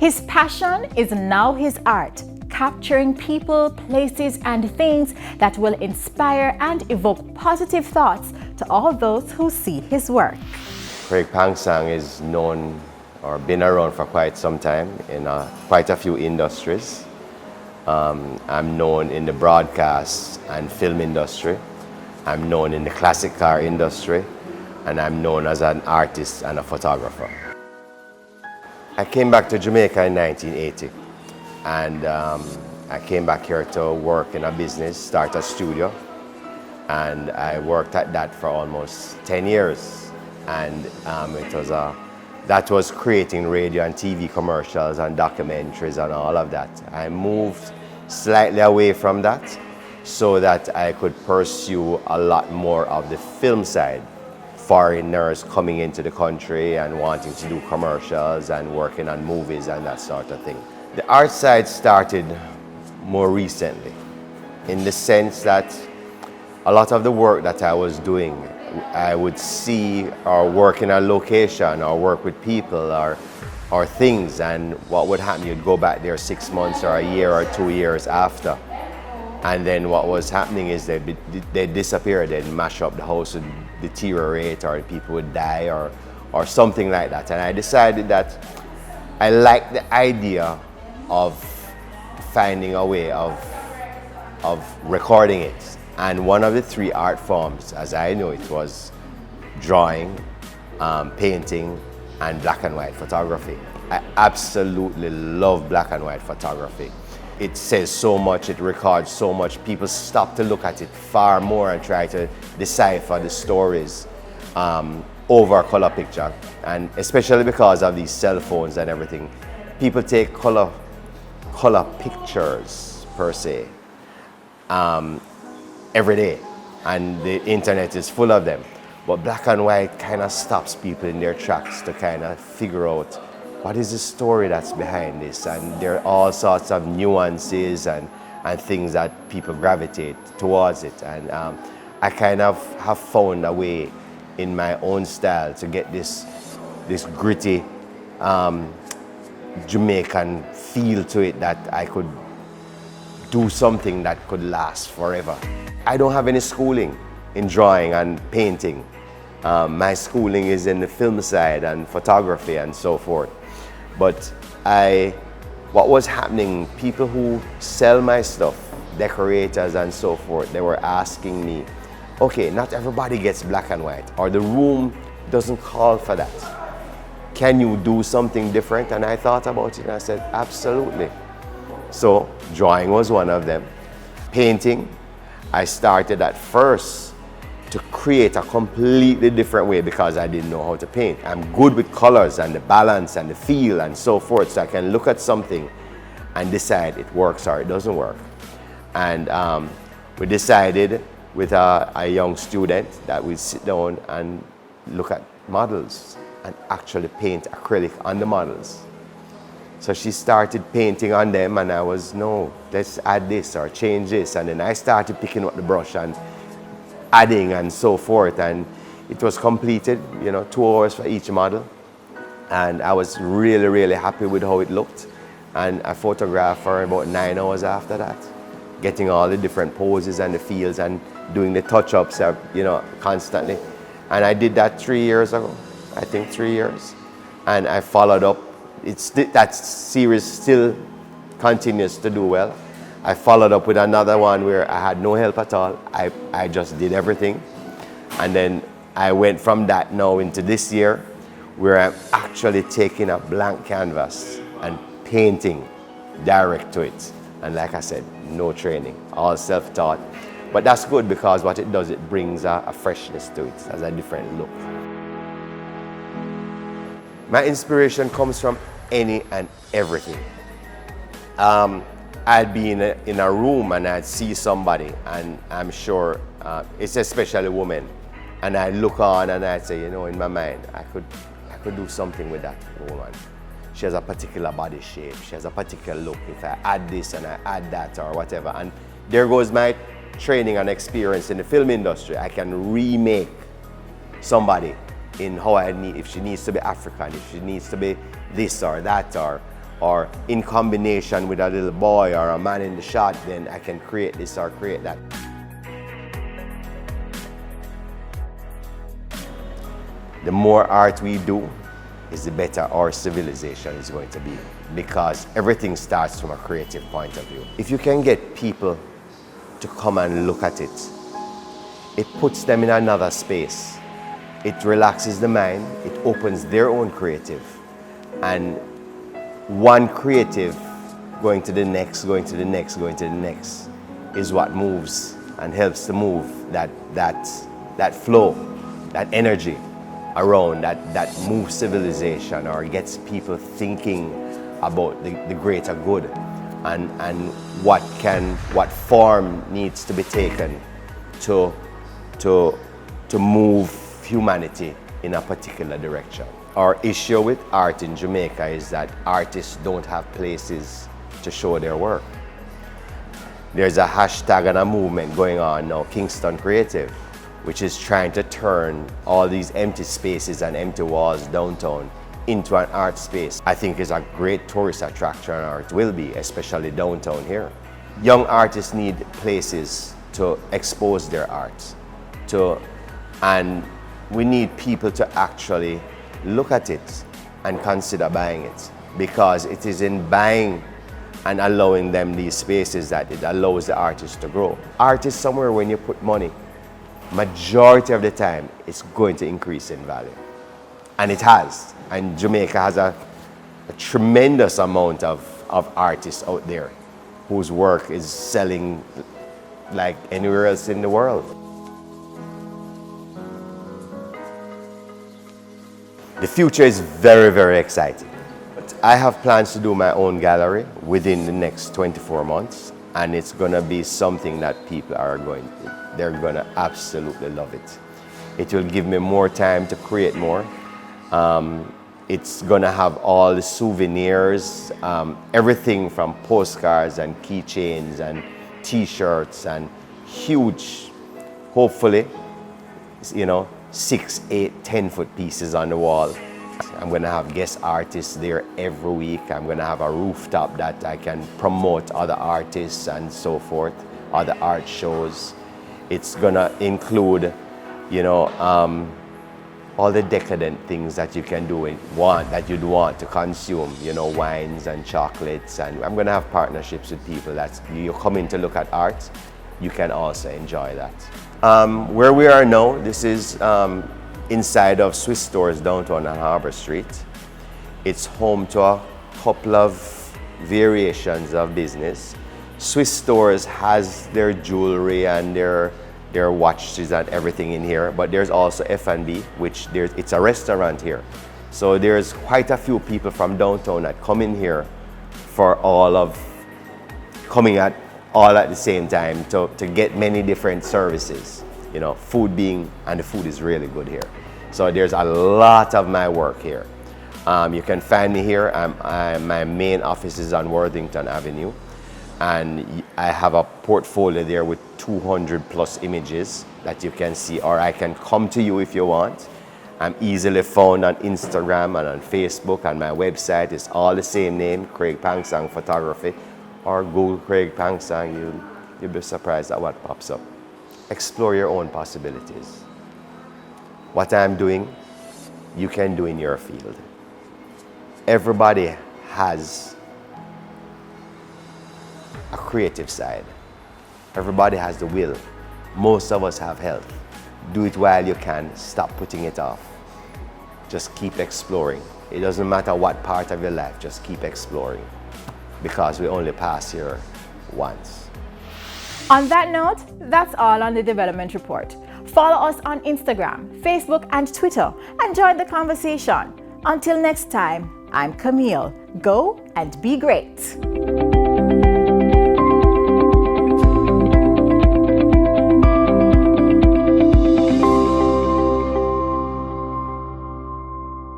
His passion is now his art, capturing people, places, and things that will inspire and evoke positive thoughts to all those who see his work. Phang is known or been around for quite some time in quite a few industries. I'm known in the broadcast and film industry. I'm known in the classic car industry, and I'm known as an artist and a photographer. I came back to Jamaica in 1980, and I came back here to work in a business, start a studio, and I worked at that for almost 10 years. And that was creating radio and TV commercials and documentaries and all of that. I moved slightly away from that so that I could pursue a lot more of the film side. Foreigners coming into the country and wanting to do commercials and working on movies and that sort of thing. The art side started more recently, in the sense that a lot of the work that I was doing, I would see or work in a location or work with people or things, and what would happen, you'd go back there 6 months or a year or 2 years after, and then what was happening is they'd disappear, they'd mash up the house, would deteriorate, or people would die or something like that. And I decided that I liked the idea of finding a way of recording it. And one of the 3 art forms, as I know it, was drawing, painting, and black and white photography. I absolutely love black and white photography. It says so much, it records so much. People stop to look at it far more and try to decipher the stories over a color picture. And especially because of these cell phones and everything, people take color pictures per se. Every day, and the internet is full of them. But black and white kind of stops people in their tracks to kind of figure out what is the story that's behind this, and there are all sorts of nuances and things that people gravitate towards it. And I kind of have found a way in my own style to get this gritty Jamaican feel to it, that I could do something that could last forever. I don't have any schooling in drawing and painting. My schooling is in the film side and photography and so forth. But what was happening, people who sell my stuff, decorators and so forth, they were asking me, okay, not everybody gets black and white, or the room doesn't call for that. Can you do something different? And I thought about it and I said, absolutely. So drawing was one of them. Painting, I started at first to create a completely different way because I didn't know how to paint. I'm good with colors and the balance and the feel and so forth, so I can look at something and decide it works or it doesn't work. And we decided with a young student that we'd sit down and look at models and actually paint acrylic on the models. So she started painting on them, and I was, no, let's add this or change this. And then I started picking up the brush and adding and so forth. And it was completed, 2 hours for each model. And I was really, really happy with how it looked. And I photographed for about 9 hours after that, getting all the different poses and the feels and doing the touch-ups, constantly. And I did that 3 years ago, I think 3 years. And I followed up. That series still continues to do well. I followed up with another one where I had no help at all. I just did everything. And then I went from that now into this year, where I'm actually taking a blank canvas and painting direct to it. And like I said, no training, all self-taught. But that's good because what it does, it brings a freshness to it, has a different look. My inspiration comes from any and everything. I'd be in a room and I'd see somebody, and I'm sure it's especially women, and I'd look on and I'd say, in my mind, I could do something with that woman. She has a particular body shape, she has a particular look. If I add this and I add that or whatever, and there goes my training and experience in the film industry. I can remake somebody in how I need, if she needs to be African, if she needs to be this or that, or or in combination with a little boy or a man in the shot, then I can create this or create that. The more art we do, is the better our civilization is going to be, because everything starts from a creative point of view. If you can get people to come and look at it, it puts them in another space. It relaxes the mind, it opens their own creative, and one creative going to the next, going to the next, going to the next is what moves and helps to move that flow, that energy around, that moves civilization or gets people thinking about the greater good and what form needs to be taken to move humanity in a particular direction. Our issue with art in Jamaica is that artists don't have places to show their work. There's a hashtag and a movement going on now, Kingston Creative, which is trying to turn all these empty spaces and empty walls downtown into an art space. I think it's a great tourist attraction, or it will be, especially downtown here. Young artists need places to expose their art, and we need people to actually look at it and consider buying it, because it is in buying and allowing them these spaces that it allows the artist to grow. Art is somewhere when you put money, majority of the time it's going to increase in value. And it has. And Jamaica has a tremendous amount of artists out there whose work is selling like anywhere else in the world. The future is very, very exciting. But I have plans to do my own gallery within the next 24 months, and it's gonna be something that people they're gonna absolutely love it. It will give me more time to create more. It's gonna have all the souvenirs, everything from postcards and keychains and t-shirts and huge, hopefully, 6, 8, 10-foot pieces on the wall. I'm gonna have guest artists there every week. I'm gonna have a rooftop that I can promote other artists and so forth, other art shows. It's gonna include, all the decadent things that you can do and that you'd want to consume, wines and chocolates. And I'm gonna have partnerships with people that you come in to look at art, you can also enjoy that. Where we are now, this is inside of Swiss Stores downtown on Harbour Street. It's home to a couple of variations of business. Swiss Stores has their jewelry and their watches and everything in here, but there's also F&B, which it's a restaurant here. So there's quite a few people from downtown that come in here for coming at the same time to get many different services. Food and the food is really good here. So there's a lot of my work here. You can find me here. My main office is on Worthington Avenue, and I have a portfolio there with 200 plus images that you can see, or I can come to you if you want. I'm easily found on Instagram and on Facebook, and my website is all the same name, Craig Phang Photography, or Google Craig Phang. You'll be surprised at what pops up. Explore your own possibilities. What I'm doing, you can do in your field. Everybody has a creative side. Everybody has the will. Most of us have health. Do it while you can. Stop putting it off. Just keep exploring. It doesn't matter what part of your life, just keep exploring, because we only pass here once. On that note, that's all on the Development Report. Follow us on Instagram, Facebook, and Twitter, and join the conversation. Until next time, I'm Camille. Go and be great.